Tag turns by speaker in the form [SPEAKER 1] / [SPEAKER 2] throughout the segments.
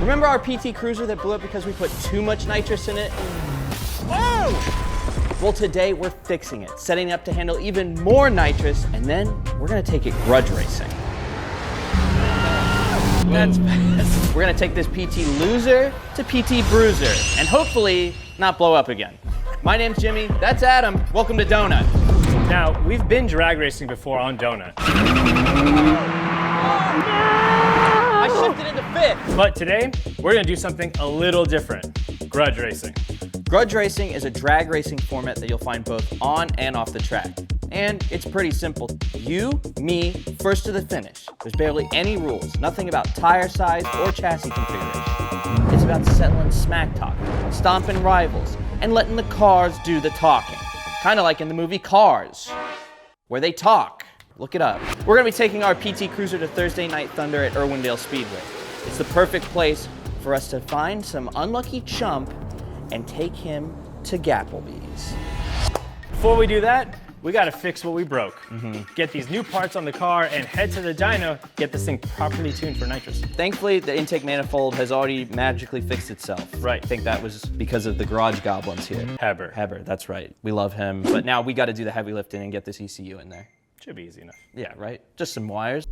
[SPEAKER 1] Remember our PT Cruiser that blew up because we put too much nitrous in it? Oh! Well, today we're fixing it, setting it up to handle even more nitrous, and then we're gonna take it grudge racing. That's best. We're gonna take this PT Loser to PT Bruiser, and hopefully not blow up again. My name's Jimmy, that's Adam. Welcome to Donut.
[SPEAKER 2] Now, we've been drag racing before on Donut.
[SPEAKER 1] I shifted into fifth.
[SPEAKER 2] But today, we're gonna do something a little different. Grudge racing.
[SPEAKER 1] Grudge racing is a drag racing format that you'll find both on and off the track. And it's pretty simple. You, me, first to the finish. There's barely any rules, nothing about tire size or chassis configuration. It's about settling smack talk, stomping rivals, and letting the cars do the talking. Kind of like in the movie Cars, where they talk. Look it up. We're gonna be taking our PT Cruiser to Thursday Night Thunder at Irwindale Speedway. It's the perfect place for us to find some unlucky chump and take him to Gapplebee's.
[SPEAKER 2] Before we do that, we gotta fix what we broke. Get these new parts on the car and head to the dyno, get this thing properly tuned for nitrous.
[SPEAKER 1] Thankfully, the intake manifold has already magically fixed itself.
[SPEAKER 2] Right.
[SPEAKER 1] I think that was because of the garage goblins here.
[SPEAKER 2] Heber,
[SPEAKER 1] that's right. We love him. But now we gotta do the heavy lifting and get this ECU in there.
[SPEAKER 2] Should be easy enough.
[SPEAKER 1] Yeah, right? Just some wires.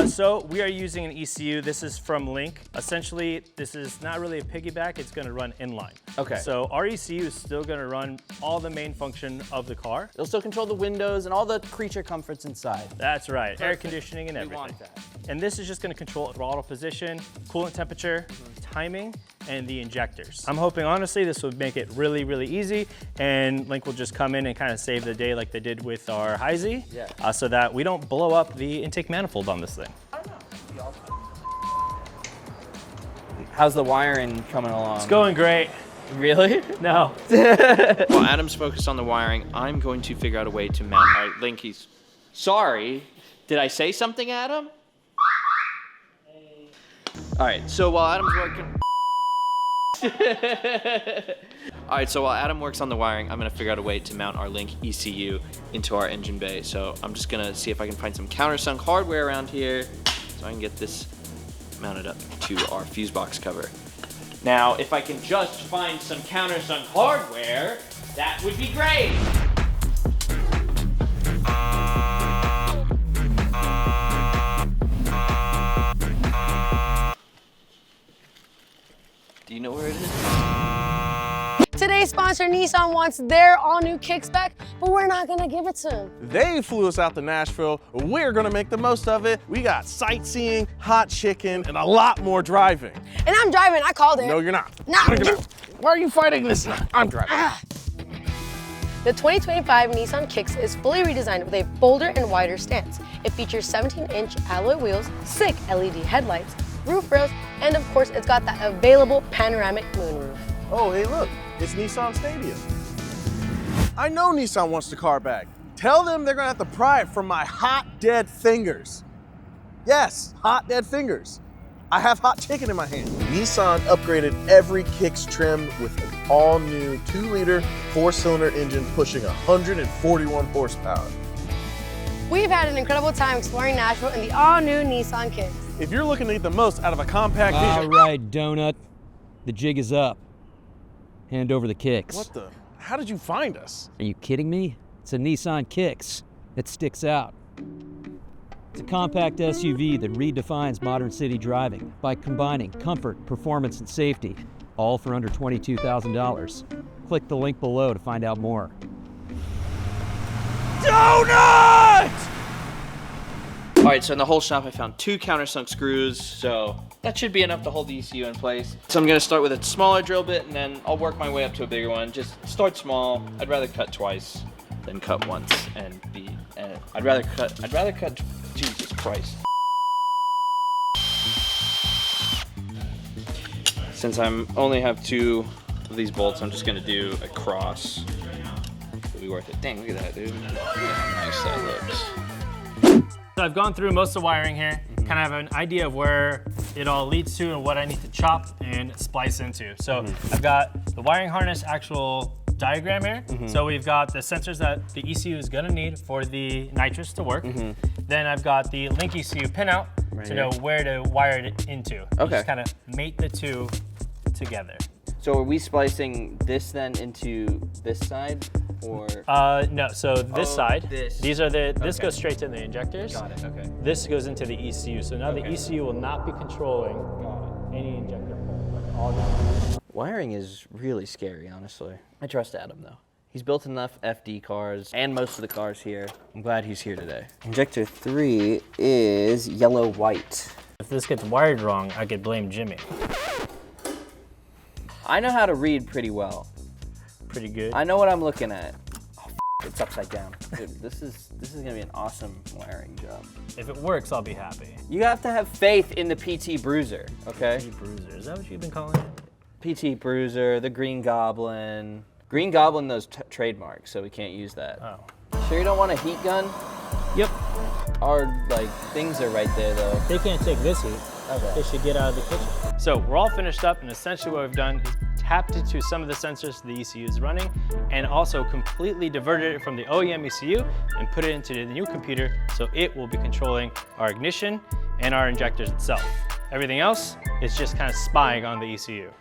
[SPEAKER 2] So we are using an ECU. This is from Link. Essentially, this is not really a piggyback. It's going to run inline.
[SPEAKER 1] Okay.
[SPEAKER 2] So our ECU is still going to run all the main function of the car.
[SPEAKER 1] It'll still control the windows and all the creature comforts inside.
[SPEAKER 2] That's right. Air conditioning and everything.
[SPEAKER 1] We want that.
[SPEAKER 2] And this is just going to control throttle position, coolant temperature, timing, and the injectors. I'm hoping, honestly, this would make it really, really easy, and Link will just come in and kind of save the day like they did with our High-Z, so that we don't blow up the intake manifold on this thing.
[SPEAKER 1] How's the wiring coming along?
[SPEAKER 2] It's going great.
[SPEAKER 1] Really?
[SPEAKER 2] No.
[SPEAKER 1] While Adam's focused on the wiring, I'm going to figure out a way to mount our Linkies. Sorry, did I say something, Adam? All right, so while Adam's working... All right, so while Adam works on the wiring, I'm gonna figure out a way to mount our Link ECU into our engine bay. So I'm just gonna see if I can find some countersunk hardware around here so I can get this mounted up to our fuse box cover. Now, if I can just find some countersunk hardware, that would be great. Do you know where it is?
[SPEAKER 3] Today's sponsor, Nissan, wants their all-new kicks back, but we're not gonna give it to them.
[SPEAKER 4] They flew us out to Nashville. We're gonna make the most of it. We got sightseeing, hot chicken, and a lot more driving.
[SPEAKER 3] And I'm driving, I called it.
[SPEAKER 4] No, you're not.
[SPEAKER 3] No.
[SPEAKER 4] Why are you fighting this? I'm driving.
[SPEAKER 3] The 2025 Nissan Kicks is fully redesigned with a bolder and wider stance. It features 17-inch alloy wheels, sick LED headlights, roof rails, and of course, it's got that available panoramic moonroof.
[SPEAKER 4] Oh, hey, look, it's Nissan Stadium. I know Nissan wants the car back. Tell them they're gonna have to pry it from my hot, dead fingers. Yes, hot, dead fingers. I have hot chicken in my hand. Nissan upgraded every Kicks trim with an all-new 2-liter, 4-cylinder engine pushing 141 horsepower.
[SPEAKER 3] We've had an incredible time exploring Nashville in the all-new Nissan Kicks.
[SPEAKER 4] If you're looking to get the most out of a compact
[SPEAKER 5] All
[SPEAKER 4] vehicle...
[SPEAKER 5] right, Donut. The jig is up. Hand over the kicks.
[SPEAKER 4] What the? How did you find us?
[SPEAKER 5] Are you kidding me? It's a Nissan Kicks. It sticks out. It's a compact SUV that redefines modern city driving by combining comfort, performance, and safety, all for under $22,000. Click the link below to find out more.
[SPEAKER 4] Donut!
[SPEAKER 1] All right, so in the whole shop, I found 2 countersunk screws, so that should be enough to hold the ECU in place. So I'm gonna start with a smaller drill bit, and then I'll work my way up to a bigger one. Just start small. I'd rather cut twice than cut once and be. I'd rather cut. Jesus Christ. Since I'm only have 2 of these bolts, I'm just gonna do a cross. It'll be worth it. Dang, look at that, dude. Look at how nice that looks.
[SPEAKER 2] So I've gone through most of the wiring here, kind of have an idea of where it all leads to and what I need to chop and splice into. So I've got the wiring harness actual diagram here. So we've got the sensors that the ECU is gonna need for the nitrous to work. Then I've got the link ECU pinout to know where to wire it into. You just kind of mate the two together.
[SPEAKER 1] So are we splicing this then into this side, or?
[SPEAKER 2] No, so this side,
[SPEAKER 1] this.
[SPEAKER 2] these are this goes straight to the injectors.
[SPEAKER 1] Got it, okay.
[SPEAKER 2] This goes into the ECU. So now the ECU will not be controlling any injector pole. Like all the
[SPEAKER 1] Wiring is really scary, honestly. I trust Adam though. He's built enough FD cars and most of the cars here. I'm glad he's here today. Injector 3 is yellow-white.
[SPEAKER 2] If this gets wired wrong, I could blame Jimmy.
[SPEAKER 1] I know how to read pretty well.
[SPEAKER 2] Pretty good.
[SPEAKER 1] I know what I'm looking at. Oh, it's upside down. Dude, this is gonna be an awesome wiring job.
[SPEAKER 2] If it works, I'll be happy.
[SPEAKER 1] You have to have faith in the PT Bruiser, okay?
[SPEAKER 2] PT Bruiser, is that what you've been calling it?
[SPEAKER 1] PT Bruiser, the Green Goblin. Green Goblin knows trademarks, so we can't use that.
[SPEAKER 2] Oh.
[SPEAKER 1] Sure you don't want a heat gun?
[SPEAKER 2] Yep.
[SPEAKER 1] Our things are right there though.
[SPEAKER 2] They can't take this heat.
[SPEAKER 1] Okay.
[SPEAKER 2] They should get out of the kitchen. So we're all finished up, and essentially what we've done is tapped into some of the sensors the ECU is running, and also completely diverted it from the OEM ECU and put it into the new computer, so it will be controlling our ignition and our injectors itself. Everything else is just kind of spying on the ECU.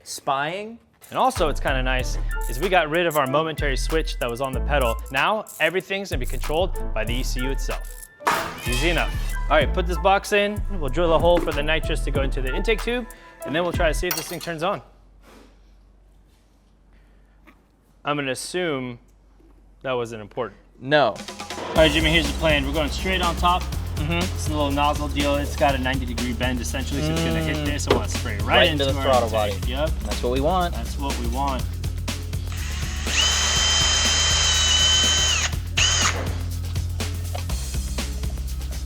[SPEAKER 1] Spying?
[SPEAKER 2] And also what's kind of nice is we got rid of our momentary switch that was on the pedal. Now everything's gonna be controlled by the ECU itself. Easy enough. All right, put this box in. We'll drill a hole for the nitrous to go into the intake tube, and then we'll try to see if this thing turns on. I'm gonna assume that wasn't important.
[SPEAKER 1] No.
[SPEAKER 2] All right, Jimmy, here's the plan. We're going straight on top. It's a little nozzle deal. It's got a 90-degree bend essentially, so it's gonna hit this. I want to spray right into
[SPEAKER 1] the
[SPEAKER 2] our
[SPEAKER 1] throttle
[SPEAKER 2] intake.
[SPEAKER 1] body.
[SPEAKER 2] Yep,
[SPEAKER 1] That's what we want.
[SPEAKER 2] that's what we want.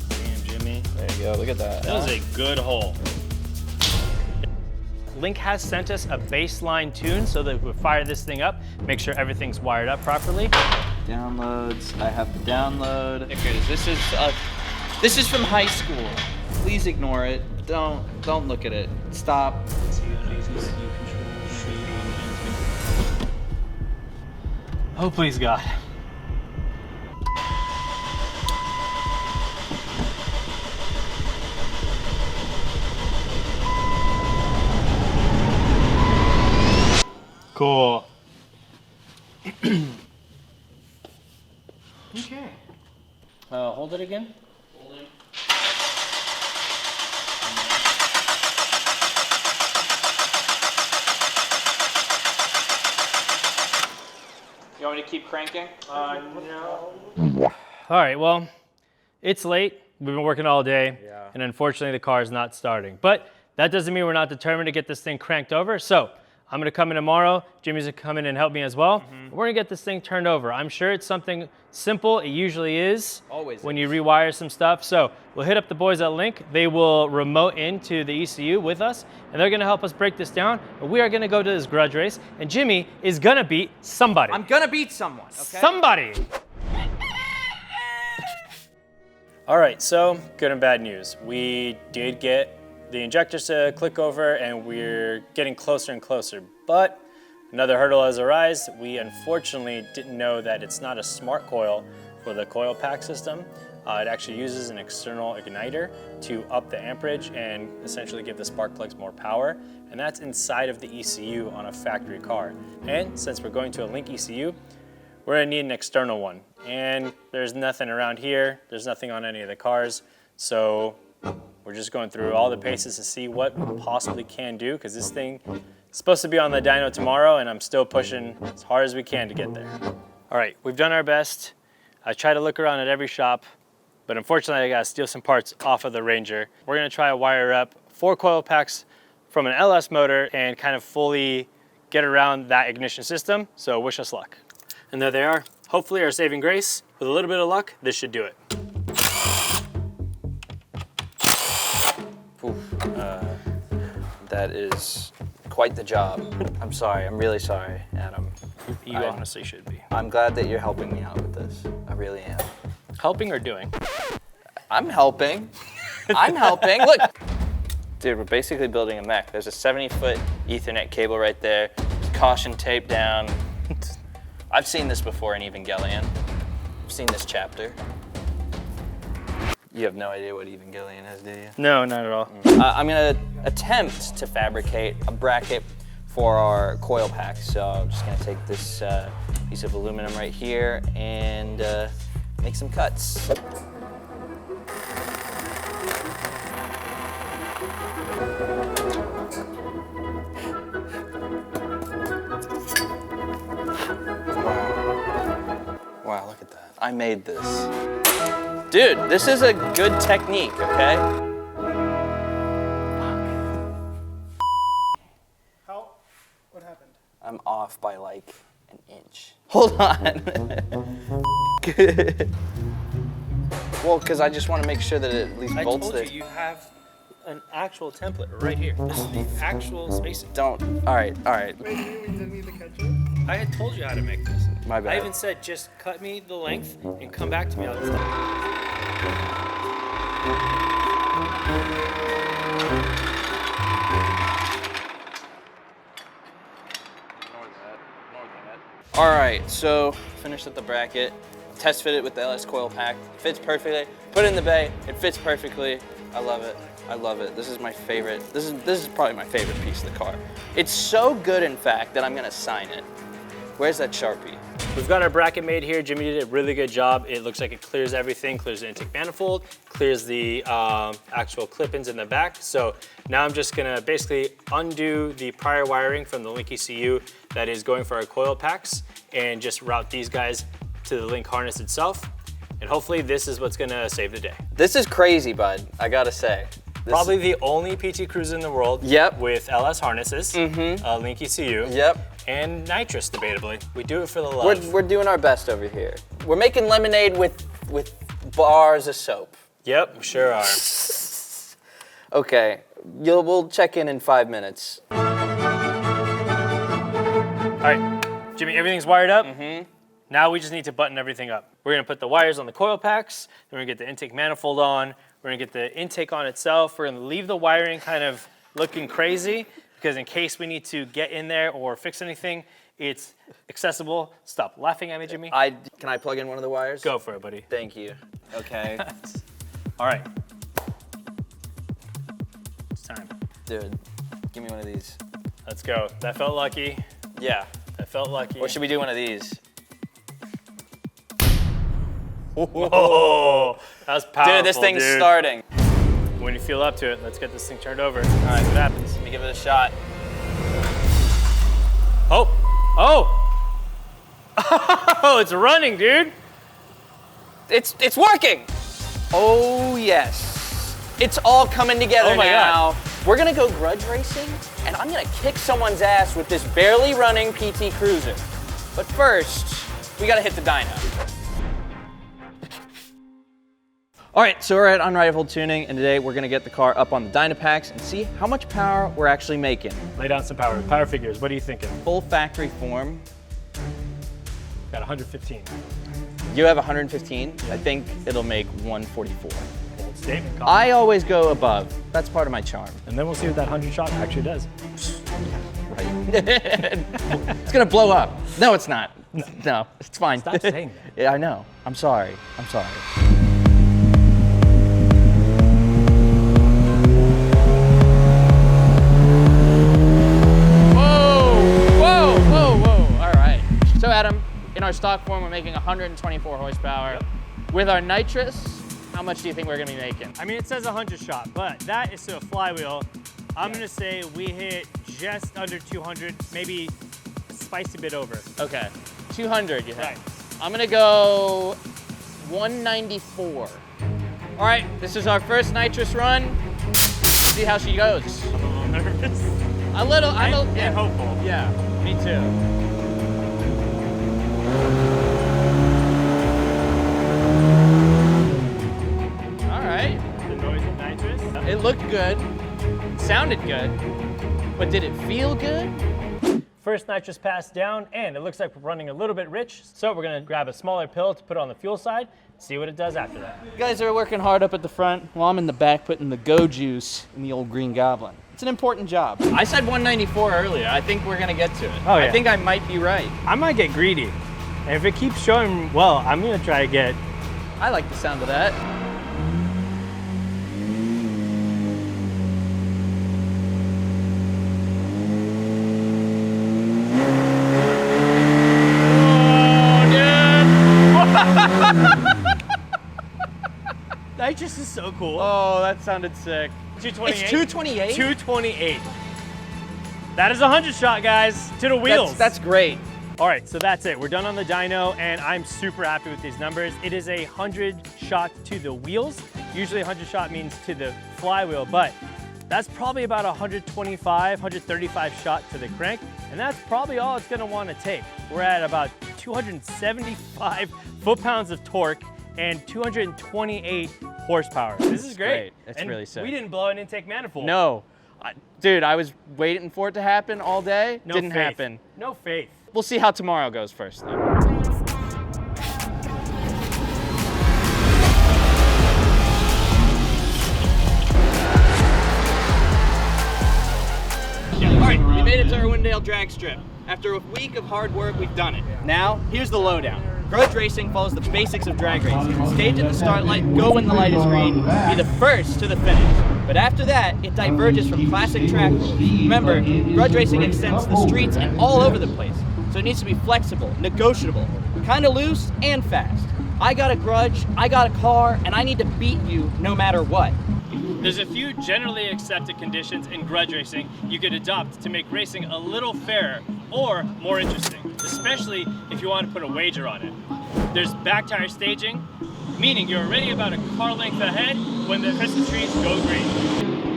[SPEAKER 2] Damn, Jimmy.
[SPEAKER 1] There you go, look at that.
[SPEAKER 2] That was a good hole. Link has sent us a baseline tune so that we fire this thing up, make sure everything's wired up properly.
[SPEAKER 1] Downloads, I have the download. This is from high school. Please ignore it. Don't look at it. Stop.
[SPEAKER 2] Oh, please God. Cool. Okay. Hold it again.
[SPEAKER 1] You want me to keep cranking?
[SPEAKER 2] No. All right, well, it's late. We've been working all day, and unfortunately the car is not starting. But that doesn't mean we're not determined to get this thing cranked over. So I'm gonna come in tomorrow. Jimmy's gonna come in and help me as well. We're gonna get this thing turned over. I'm sure it's something simple. It usually is.
[SPEAKER 1] Always
[SPEAKER 2] when you rewire some stuff. So we'll hit up the boys at Link. They will remote into the ECU with us, and they're gonna help us break this down. And we are gonna go to this grudge race, and Jimmy is gonna beat somebody.
[SPEAKER 1] I'm gonna beat someone, okay?
[SPEAKER 2] Somebody. All right, so good and bad news. We did get the injectors to click over, and we're getting closer and closer. But another hurdle has arisen. We unfortunately didn't know that it's not a smart coil for the coil pack system. It actually uses an external igniter to up the amperage and essentially give the spark plugs more power. And that's inside of the ECU on a factory car. And since we're going to a Link ECU, we're gonna need an external one. And there's nothing around here. There's nothing on any of the cars. So we're just going through all the paces to see what we possibly can do, because this thing is supposed to be on the dyno tomorrow, and I'm still pushing as hard as we can to get there. All right, we've done our best. I tried to look around at every shop, but unfortunately I gotta steal some parts off of the Ranger. We're gonna try to wire up 4 coil packs from an LS motor and kind of fully get around that ignition system, so wish us luck. And there they are. Hopefully our saving grace. With a little bit of luck, this should do it.
[SPEAKER 1] That is quite the job. I'm sorry, I'm really sorry, Adam.
[SPEAKER 2] You honestly should be.
[SPEAKER 1] I'm glad that you're helping me out with this. I really am.
[SPEAKER 2] Helping or doing?
[SPEAKER 1] I'm helping. I'm helping. Look. Dude, we're basically building a mech. There's a 70-foot Ethernet cable right there. There's caution tape down. I've seen this before in Evangelion. I've seen this chapter. You have no idea what Evangelion is, do you?
[SPEAKER 2] No, not at all.
[SPEAKER 1] I'm gonna attempt to fabricate a bracket for our coil pack. So I'm just gonna take this piece of aluminum right here and make some cuts. Wow, look at that. I made this. Dude, this is a good technique, okay?
[SPEAKER 2] What happened?
[SPEAKER 1] I'm off by like an inch. Hold on. Well, because I just want to make sure that it at least bolts there.
[SPEAKER 2] you have an actual template right here. This is the actual spacing.
[SPEAKER 1] Don't. All right, all right.
[SPEAKER 2] Wait, you didn't need the ketchup? I had told you how to make this.
[SPEAKER 1] My bad.
[SPEAKER 2] I even said just cut me the length and come back to me on this.
[SPEAKER 1] All right, so finished up the bracket. Test fit it with the LS coil pack. Fits perfectly. Put it in the bay. It fits perfectly. I love it. I love it. This is my favorite. This is probably my favorite piece of the car. It's so good, in fact, that I'm gonna sign it. Where's that Sharpie?
[SPEAKER 2] We've got our bracket made here. Jimmy did a really good job. It looks like it clears everything, clears the intake manifold, clears the actual clip-ins in the back. So now I'm just gonna basically undo the prior wiring from the link ECU that is going for our coil packs and just route these guys to the link harness itself. And hopefully this is what's gonna save the day.
[SPEAKER 1] This is crazy, bud, I gotta say.
[SPEAKER 2] Probably the only PT Cruiser in the world with LS harnesses, link ECU, and nitrous, debatably. We do it for the love.
[SPEAKER 1] We're doing our best over here. We're making lemonade with bars of soap.
[SPEAKER 2] Yep, we sure are.
[SPEAKER 1] Okay, we'll check in 5 minutes.
[SPEAKER 2] All right, Jimmy, everything's wired up. Now we just need to button everything up. We're gonna put the wires on the coil packs, then we're gonna get the intake manifold on, we're gonna get the intake on itself, we're gonna leave the wiring kind of looking crazy, because in case we need to get in there or fix anything, it's accessible. Stop laughing at me, Jimmy.
[SPEAKER 1] Can I plug in one of the wires?
[SPEAKER 2] Go for it, buddy.
[SPEAKER 1] Thank you. Okay.
[SPEAKER 2] All right. It's time.
[SPEAKER 1] Dude, give me one of these.
[SPEAKER 2] Let's go. That felt lucky.
[SPEAKER 1] Yeah.
[SPEAKER 2] That felt lucky.
[SPEAKER 1] Or should we do one of these?
[SPEAKER 2] Oh, that was powerful,
[SPEAKER 1] dude, this thing's starting.
[SPEAKER 2] When you feel up to it, let's get this thing turned over. All right, see what happens.
[SPEAKER 1] Let me give it a shot.
[SPEAKER 2] Oh, oh. Oh, it's running, dude.
[SPEAKER 1] It's working. Oh, yes. It's all coming together now.
[SPEAKER 2] God.
[SPEAKER 1] We're gonna go grudge racing, and I'm gonna kick someone's ass with this barely running PT Cruiser. But first, we gotta hit the dyno. All right, so we're at Unrivaled Tuning, and today we're gonna get the car up on the dyno packs and see how much power we're actually making.
[SPEAKER 2] Lay down some power figures. What are you thinking?
[SPEAKER 1] Full factory form.
[SPEAKER 2] Got 115.
[SPEAKER 1] You have 115. I think it'll make 144.
[SPEAKER 2] Bold statement.
[SPEAKER 1] I always go above. That's part of my charm.
[SPEAKER 2] And then we'll see what that 100 shot actually does.
[SPEAKER 1] Right. It's gonna blow up. No, it's not. No, it's fine.
[SPEAKER 2] Stop saying that.
[SPEAKER 1] Yeah, I know. I'm sorry. I'm sorry. So Adam, in our stock form, we're making 124 horsepower.
[SPEAKER 2] Yep.
[SPEAKER 1] With our nitrous, how much do you think we're gonna be making?
[SPEAKER 2] I mean, it says 100 shot, but that is to a flywheel. I'm gonna say we hit just under 200, maybe a spicy bit over.
[SPEAKER 1] Okay, 200 you think?
[SPEAKER 2] Right.
[SPEAKER 1] I'm gonna go 194. All right, this is our first nitrous run. See how she goes.
[SPEAKER 2] I'm a little nervous.
[SPEAKER 1] I'm
[SPEAKER 2] hopeful.
[SPEAKER 1] Yeah, me too. All right.
[SPEAKER 2] The noise of nitrous.
[SPEAKER 1] It looked good. It sounded good. But did it feel good?
[SPEAKER 2] first nitrous pass down, and it looks like we're running a little bit rich, so we're gonna grab a smaller pill to put on the fuel side, see what it does after that.
[SPEAKER 1] You guys are working hard up at the front while I'm in the back putting the go juice in the old Green Goblin. It's an important job. I said 194 earlier. I think we're gonna get to it.
[SPEAKER 2] Oh, yeah.
[SPEAKER 1] I think I might be right.
[SPEAKER 2] I might get greedy. And if it keeps showing well, I'm gonna try to get...
[SPEAKER 1] I like the sound of that.
[SPEAKER 2] Nitrous is so cool.
[SPEAKER 1] Oh, that sounded sick.
[SPEAKER 2] 228.
[SPEAKER 1] It's 228?
[SPEAKER 2] 228. That is a 100 shot, guys, to the wheels.
[SPEAKER 1] That's great.
[SPEAKER 2] All right, so that's it. We're done on the dyno, and I'm super happy with these numbers. It is a 100 shot to the wheels. Usually 100 shot means to the flywheel, but that's probably about 125, 135 shot to the crank, and that's probably all it's gonna wanna take. We're at about 275 foot-pounds of torque and 228 horsepower. This is great.
[SPEAKER 1] That's
[SPEAKER 2] And
[SPEAKER 1] really sick.
[SPEAKER 2] we didn't blow an intake manifold.
[SPEAKER 1] No. Dude, I was waiting for it to happen all day.
[SPEAKER 2] No
[SPEAKER 1] Didn't
[SPEAKER 2] faith.
[SPEAKER 1] happen.
[SPEAKER 2] No faith.
[SPEAKER 1] We'll see how tomorrow goes first, though. All right, we made it to our Irwindale drag strip. After a week of hard work, we've done it. Now, here's the lowdown. Grudge racing follows the basics of drag racing. Stage at the start light, go when the light is green, be the first to the finish. But after that, it diverges from classic track rules. Remember, grudge racing extends to the streets and all over the place, so it needs to be flexible, negotiable, kind of loose, and fast. I got a grudge, I got a car, and I need to beat you no matter what.
[SPEAKER 2] There's a few generally accepted conditions in grudge racing you could adopt to make racing a little fairer or more interesting, especially if you want to put a wager on it. There's back tire staging, meaning you're already about a car length ahead when the Christmas trees go green.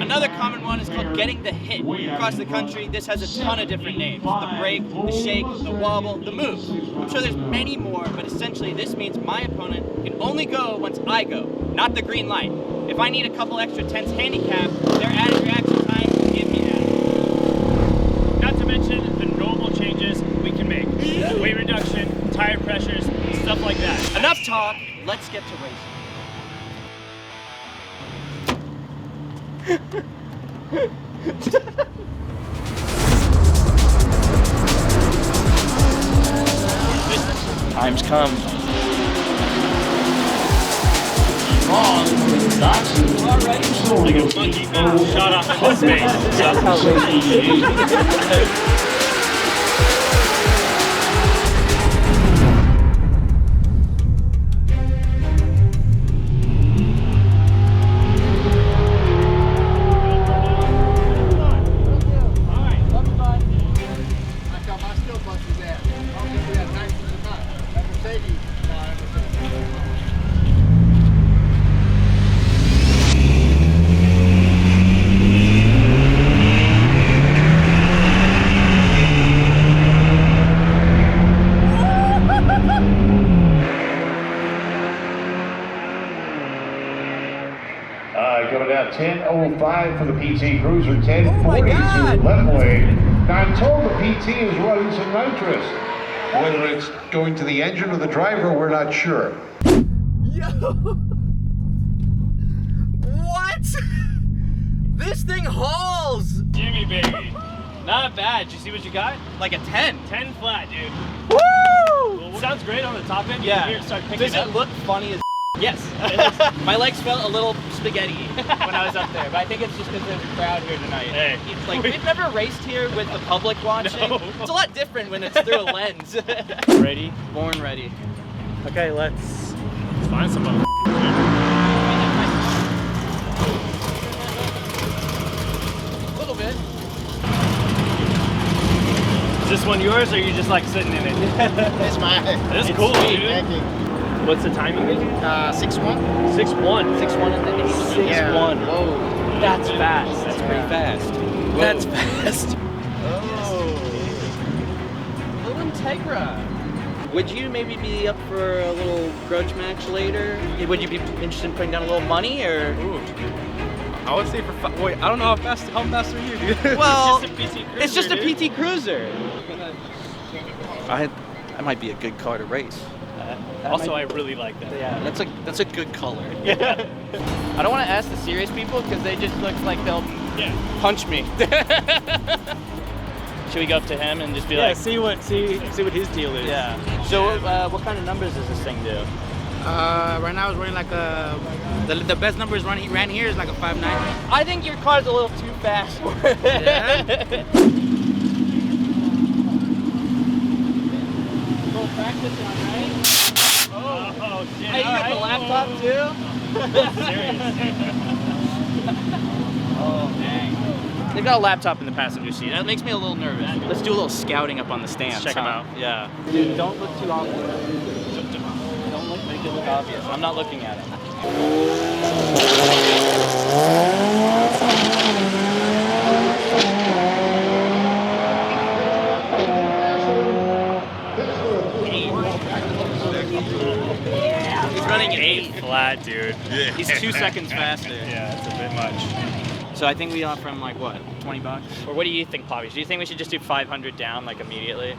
[SPEAKER 2] Another common one is called getting the hit. Across the country, this has a ton of different names. The break, the shake, the wobble, the move. I'm sure there's many more, but essentially this means my opponent can only go once I go, not the green light. If I need a couple extra tenths handicap, they're added reaction time, give me that. Not to mention the normal changes we can make. Weight reduction, tire pressures, stuff like that. Enough talk, let's get to racing.
[SPEAKER 1] Time's come.
[SPEAKER 2] Like a monkey shot off into space.
[SPEAKER 1] That's how racing
[SPEAKER 6] Coming out 10:05 for the PT Cruiser, 10:40 to left lane. Now I'm told the PT is running some nitrous. Whether it's going to the engine or the driver, we're not sure.
[SPEAKER 1] Yo! What? This thing hauls!
[SPEAKER 2] Jimmy, baby. Not bad. Did you see what you got?
[SPEAKER 1] Like a 10.
[SPEAKER 2] 10 flat, dude.
[SPEAKER 1] Woo!
[SPEAKER 2] Well, sounds great on the top end.
[SPEAKER 1] Yeah.
[SPEAKER 2] Here, start picking
[SPEAKER 1] Does
[SPEAKER 2] up.
[SPEAKER 1] it look funny as
[SPEAKER 2] Yes.
[SPEAKER 1] My legs felt a little spaghetti when I was up there, but I think it's just because there's a crowd here tonight.
[SPEAKER 2] Hey.
[SPEAKER 1] It's like, we've never raced here with the public watching.
[SPEAKER 2] No.
[SPEAKER 1] It's a lot different when it's through a lens.
[SPEAKER 2] Ready?
[SPEAKER 1] Born ready.
[SPEAKER 2] Okay, let's find some of
[SPEAKER 1] A little bit.
[SPEAKER 2] Is this one yours, or are you just like sitting in it?
[SPEAKER 7] It's mine.
[SPEAKER 2] This is cool, dude.
[SPEAKER 7] Thank you.
[SPEAKER 2] What's the timing?
[SPEAKER 7] 6-1.
[SPEAKER 2] 6-1.
[SPEAKER 1] 6-1 in the
[SPEAKER 2] 6-1.
[SPEAKER 7] Yeah.
[SPEAKER 1] Whoa. That's fast. That's pretty fast. That's fast. Oh. Little Integra. Would you maybe be up for a little grudge match later? Would you be interested in putting down a little money, or?
[SPEAKER 2] Ooh.
[SPEAKER 8] I would say wait, I don't know how fast are you, dude?
[SPEAKER 1] Well,
[SPEAKER 2] It's just a PT Cruiser,
[SPEAKER 1] it's just a PT Cruiser. That might be a good car to race.
[SPEAKER 2] Also, I really like that.
[SPEAKER 1] Yeah, that's a good color.
[SPEAKER 2] Yeah.
[SPEAKER 1] I don't want to ask the serious people because they just look like they'll punch me. Should we go up to him and just be like,
[SPEAKER 2] see what his deal is.
[SPEAKER 1] Yeah. So what kind of numbers does this thing do?
[SPEAKER 7] Right now it's running like a, the best numbers ran here is like a 5.9.
[SPEAKER 1] I think your car's a little too fast for it.
[SPEAKER 7] Yeah?
[SPEAKER 1] Little practice on, right?
[SPEAKER 2] Oh shit.
[SPEAKER 1] Hey, you got the laptop too?
[SPEAKER 2] Seriously.
[SPEAKER 1] Oh, dang. They've got a laptop in the passenger seat. That makes me a little nervous. Let's do a little scouting up on the stands.
[SPEAKER 2] Check 'em out.
[SPEAKER 1] Yeah. Dude, don't look too obvious. Don't make it look obvious. I'm not looking at it. He's running 8
[SPEAKER 2] flat, dude.
[SPEAKER 1] He's 2 seconds faster.
[SPEAKER 2] Yeah, it's a bit much.
[SPEAKER 1] So I think we offer him like what, 20 bucks? Or what do you think, Povi? Do you think we should just do 500 down like immediately?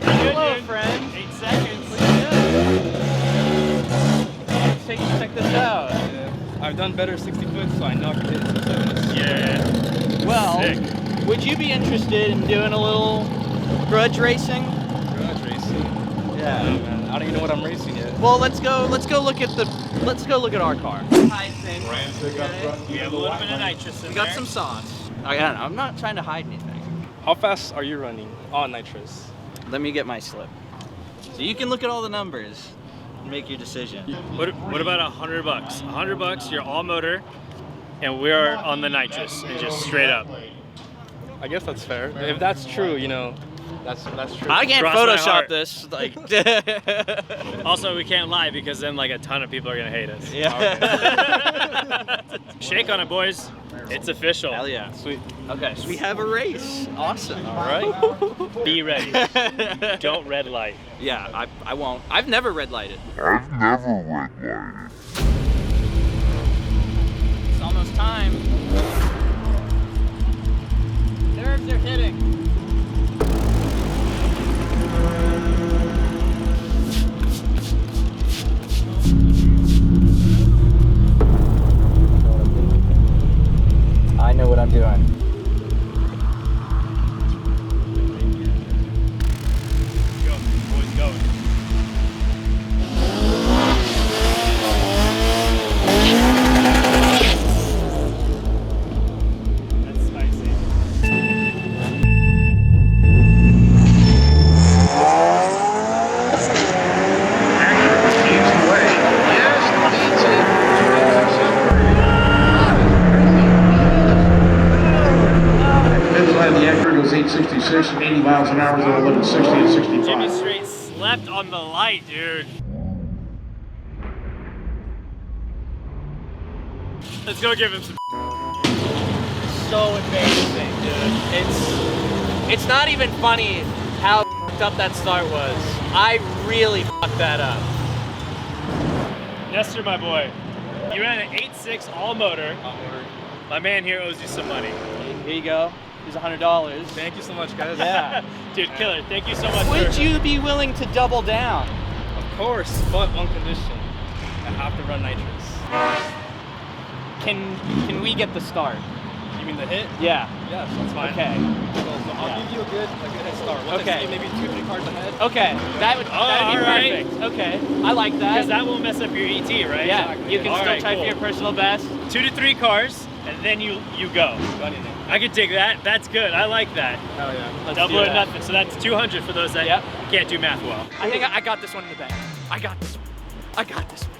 [SPEAKER 1] Hello, friend.
[SPEAKER 2] 8 seconds.
[SPEAKER 1] Check this out.
[SPEAKER 8] I've done better 60 foot, so I know I can hit 270.
[SPEAKER 2] Yeah.
[SPEAKER 1] Well,
[SPEAKER 2] Sick.
[SPEAKER 1] would you be interested in doing a little grudge racing?
[SPEAKER 8] Grudge racing.
[SPEAKER 1] Yeah.
[SPEAKER 8] Man, I don't even know what I'm racing yet.
[SPEAKER 1] Well, let's go look at our car. Hide things.
[SPEAKER 2] We have a little bit of nitrous in
[SPEAKER 1] We
[SPEAKER 2] there.
[SPEAKER 1] got some sauce. I'm not trying to hide anything.
[SPEAKER 8] How fast are you running on nitrous?
[SPEAKER 1] Let me get my slip. So you can look at all the numbers and make your decision.
[SPEAKER 2] What about $100? $100, you're all motor, and we're on the nitrous, and just straight up.
[SPEAKER 8] I guess that's fair. If that's true, you know, that's true.
[SPEAKER 1] I can't
[SPEAKER 2] Cross my
[SPEAKER 1] Photoshop
[SPEAKER 2] heart.
[SPEAKER 1] this. Like,
[SPEAKER 2] Also, we can't lie because then like a ton of people are gonna hate us.
[SPEAKER 1] yeah.
[SPEAKER 2] Shake on it, boys. It's official.
[SPEAKER 1] Hell yeah.
[SPEAKER 8] Sweet.
[SPEAKER 1] Okay, so we have a race. Awesome.
[SPEAKER 2] All right. Be ready. Don't red light.
[SPEAKER 1] Yeah, I won't. I've never red lighted. It's almost time. Nerves are hitting. I know what I'm doing.
[SPEAKER 2] Go, boys, go. That's spicy.
[SPEAKER 6] Inside the Acura goes 866 and 80 miles an hour, they're looking 60 and
[SPEAKER 2] Jimmy
[SPEAKER 6] 65.
[SPEAKER 2] straight slept on the light, dude. Let's go give him some.
[SPEAKER 1] So embarrassing, dude. It's not even funny how f***ed up that start was. I really fucked that up.
[SPEAKER 2] Yes, sir, my boy. You ran an 8.6 all motor. My man here owes you some money.
[SPEAKER 1] Here you go. Here's $100.
[SPEAKER 8] Thank you so much, guys.
[SPEAKER 1] Yeah.
[SPEAKER 2] Dude, killer. Thank you so much.
[SPEAKER 1] Would
[SPEAKER 2] for...
[SPEAKER 1] you be willing to double down?
[SPEAKER 8] Of course, but one condition. I have to run nitrous.
[SPEAKER 1] Can we get the start?
[SPEAKER 8] You mean the hit?
[SPEAKER 1] Yeah.
[SPEAKER 8] Yes, that's fine.
[SPEAKER 1] Okay.
[SPEAKER 8] So I'll give you a good head start. Once
[SPEAKER 1] Okay.
[SPEAKER 8] I see maybe 2-3 cars ahead.
[SPEAKER 1] Okay. That'd be
[SPEAKER 2] alright.
[SPEAKER 1] perfect. Okay. I like that.
[SPEAKER 2] Because that won't mess up your ET, right?
[SPEAKER 1] Yeah. You can
[SPEAKER 2] All
[SPEAKER 1] still
[SPEAKER 2] right,
[SPEAKER 1] type
[SPEAKER 2] cool.
[SPEAKER 1] your personal best.
[SPEAKER 2] 2 to 3 cars, and then you go.
[SPEAKER 8] Running it.
[SPEAKER 2] I could dig that. That's good. I like that.
[SPEAKER 8] Hell yeah.
[SPEAKER 1] Let's
[SPEAKER 2] Double
[SPEAKER 1] do
[SPEAKER 2] or
[SPEAKER 1] that.
[SPEAKER 2] nothing. So that's 200 for those that
[SPEAKER 1] Yep.
[SPEAKER 2] can't do math well.
[SPEAKER 1] I think I got this one in the bag. I got this one. I got this one.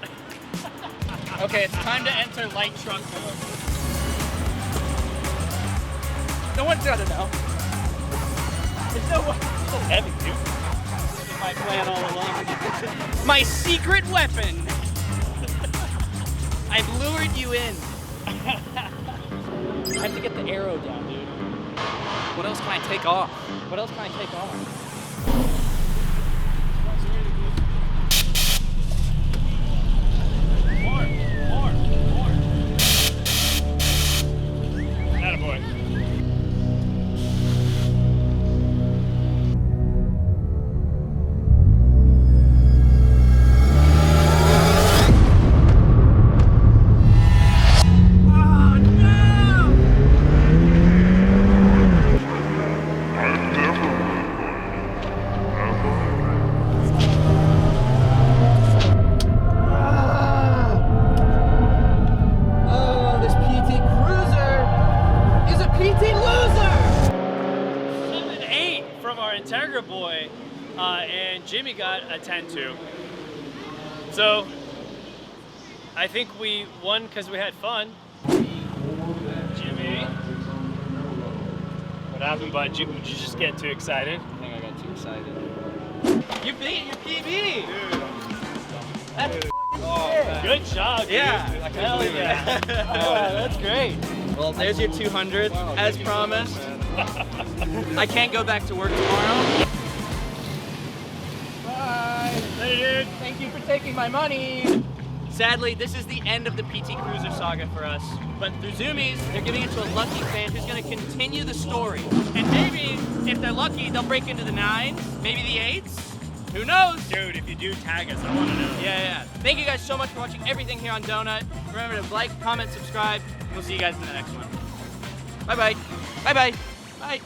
[SPEAKER 1] Okay, it's time to enter light truck mode. No one's gotta know. There's no one.
[SPEAKER 2] So heavy, dude.
[SPEAKER 1] This is my plan all along. My secret weapon. I've lured you in. I have to get the arrow down, dude. What else can I take off? What else can I take off?
[SPEAKER 2] More.
[SPEAKER 3] PT loser!
[SPEAKER 2] 7-8 from our Integra boy, and Jimmy got a 10-2. So, I think we won because we had fun. Jimmy? What happened, bud? Did you just get too excited?
[SPEAKER 8] I think I got too excited.
[SPEAKER 2] You beat your PB!
[SPEAKER 8] Dude.
[SPEAKER 2] That's
[SPEAKER 8] man.
[SPEAKER 2] good job, dude.
[SPEAKER 8] Yeah. I couldn't
[SPEAKER 2] Hell
[SPEAKER 8] believe it.
[SPEAKER 2] yeah. That's great.
[SPEAKER 9] Well, there's your 200,
[SPEAKER 8] Wow,
[SPEAKER 9] as
[SPEAKER 8] thank you so
[SPEAKER 9] promised.
[SPEAKER 8] much,
[SPEAKER 9] I can't go back to work tomorrow.
[SPEAKER 2] Bye. Later, dude.
[SPEAKER 9] Thank you for taking my money. Sadly, this is the end of the PT Cruiser saga for us. But through Zoomies, they're giving it to a lucky fan who's going to continue the story. And maybe, if they're lucky, they'll break into the 9s, maybe the 8s. Who knows?
[SPEAKER 2] Dude, if you do tag us, I want to know.
[SPEAKER 9] Yeah. Thank you guys so much for watching everything here on Donut. Remember to like, comment, subscribe, and we'll see you guys in the next one. Bye-bye. Bye-bye. Bye.